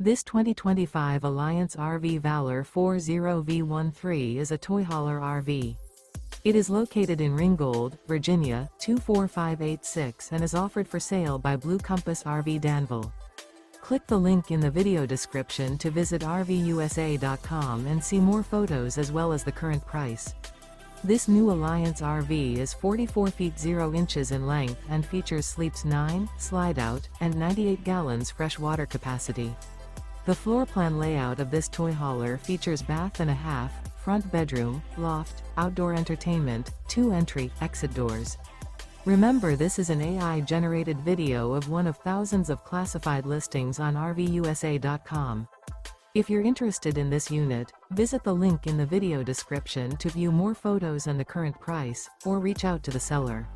This 2025 Alliance RV Valor 40V13 is a toy hauler RV. It is located in Ringgold, Virginia, 24586 and is offered for sale by Blue Compass RV Danville. Click the link in the video description to visit RVUSA.com and see more photos as well as the current price. This new Alliance RV is 44 feet 0 inches in length and features sleeps 9, slide-out, and 98 gallons fresh water capacity. The floor plan layout of this toy hauler features bath and a half, front bedroom, loft, outdoor entertainment, 2 entry/exit doors. Remember, this is an AI-generated video of one of thousands of classified listings on RVUSA.com. If you're interested in this unit, visit the link in the video description to view more photos and the current price, or reach out to the seller.